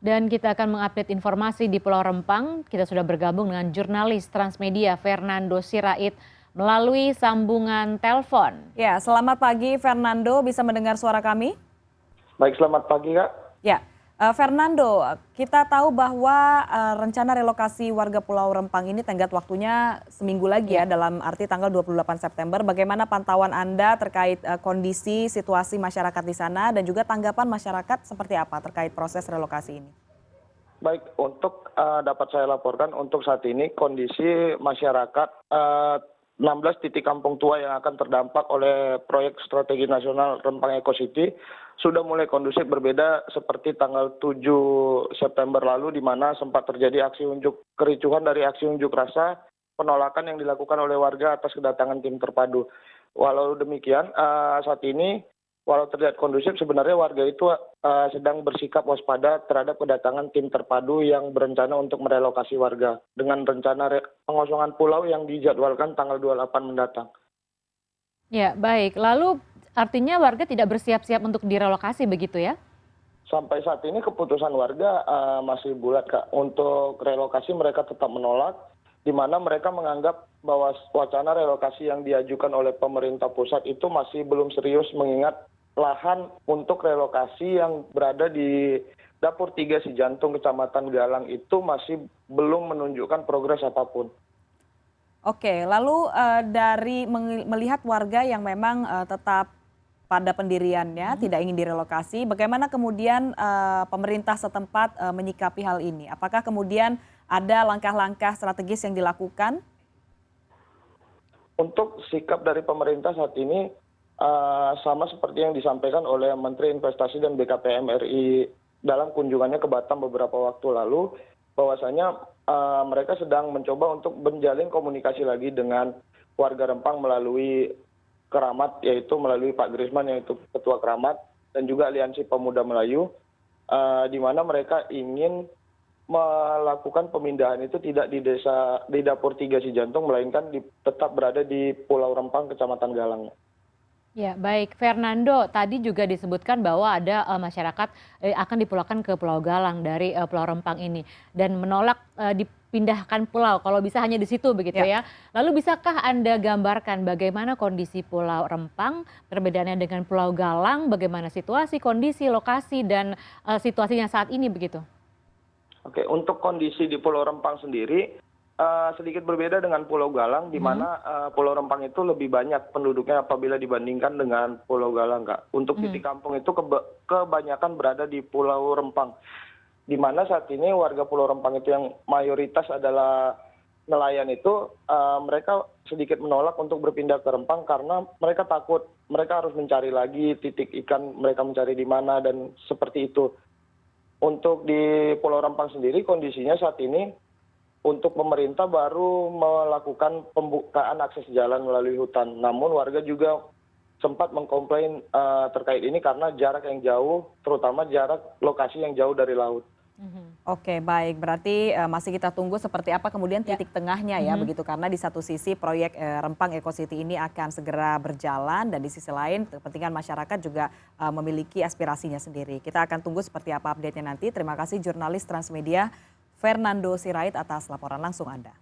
Dan kita akan mengupdate informasi di Pulau Rempang. Kita sudah bergabung dengan jurnalis Transmedia Fernando Sirait melalui sambungan telepon. Ya, selamat pagi Fernando, bisa mendengar suara kami? Baik, selamat pagi Kak. Ya, Fernando, kita tahu bahwa rencana relokasi warga Pulau Rempang ini tenggat waktunya seminggu lagi ya, dalam arti tanggal 28 September. Bagaimana pantauan Anda terkait kondisi situasi masyarakat di sana dan juga tanggapan masyarakat seperti apa terkait proses relokasi ini? Baik, untuk dapat saya laporkan untuk saat ini kondisi masyarakat 16 titik kampung tua yang akan terdampak oleh proyek strategi nasional Rempang Eco City sudah mulai kondusif, berbeda seperti tanggal 7 September lalu di mana sempat terjadi aksi unjuk kericuhan dari aksi unjuk rasa penolakan yang dilakukan oleh warga atas kedatangan tim terpadu. Walau demikian saat ini walau terlihat kondusif, sebenarnya warga itu sedang bersikap waspada terhadap kedatangan tim terpadu yang berencana untuk merelokasi warga dengan rencana pengosongan pulau yang dijadwalkan tanggal 28 mendatang. Ya, baik. Lalu artinya warga tidak bersiap-siap untuk direlokasi begitu ya? Sampai saat ini keputusan warga masih bulat Kak. Untuk relokasi mereka tetap menolak, di mana mereka menganggap bahwa wacana relokasi yang diajukan oleh pemerintah pusat itu masih belum serius, mengingat lahan untuk relokasi yang berada di Dapur 3 Sijantung Kecamatan Galang itu masih belum menunjukkan progres apapun. Oke, lalu dari melihat warga yang memang tetap pada pendiriannya, tidak ingin direlokasi, bagaimana kemudian pemerintah setempat menyikapi hal ini? Apakah kemudian ada langkah-langkah strategis yang dilakukan? Untuk sikap dari pemerintah saat ini sama seperti yang disampaikan oleh Menteri Investasi dan BKPM RI dalam kunjungannya ke Batam beberapa waktu lalu, bahwasanya mereka sedang mencoba untuk menjalin komunikasi lagi dengan warga Rempang melalui Keramat, yaitu melalui Pak Grisman yaitu Ketua Keramat, dan juga Aliansi Pemuda Melayu, di mana mereka ingin melakukan pemindahan itu tidak di Dapur 3 Sijantung, melainkan tetap berada di Pulau Rempang, Kecamatan Galang. Ya, baik. Fernando, tadi juga disebutkan bahwa ada masyarakat akan dipulangkan ke Pulau Galang dari Pulau Rempang ini dan menolak dipindahkan pulau, kalau bisa hanya di situ begitu ya. Lalu bisakah Anda gambarkan bagaimana kondisi Pulau Rempang, perbedaannya dengan Pulau Galang, bagaimana situasi, kondisi, lokasi, dan situasinya saat ini begitu? Oke, untuk kondisi di Pulau Rempang sendiri sedikit berbeda dengan Pulau Galang, di mana Pulau Rempang itu lebih banyak penduduknya apabila dibandingkan dengan Pulau Galang, Kak. Untuk titik kampung itu kebanyakan berada di Pulau Rempang, di mana saat ini warga Pulau Rempang itu yang mayoritas adalah nelayan itu, mereka sedikit menolak untuk berpindah ke Rempang karena mereka takut mereka harus mencari lagi titik ikan mereka mencari di mana dan seperti itu. Untuk di Pulau Rempang sendiri kondisinya saat ini untuk pemerintah baru melakukan pembukaan akses jalan melalui hutan. Namun warga juga sempat mengkomplain terkait ini karena jarak yang jauh, terutama jarak lokasi yang jauh dari laut. Oke, baik. Berarti masih kita tunggu seperti apa kemudian titik tengahnya ya, begitu. Karena di satu sisi proyek Rempang Eco City ini akan segera berjalan dan di sisi lain kepentingan masyarakat juga memiliki aspirasinya sendiri. Kita akan tunggu seperti apa update-nya nanti. Terima kasih jurnalis Transmedia Fernando Sirait atas laporan langsung Anda.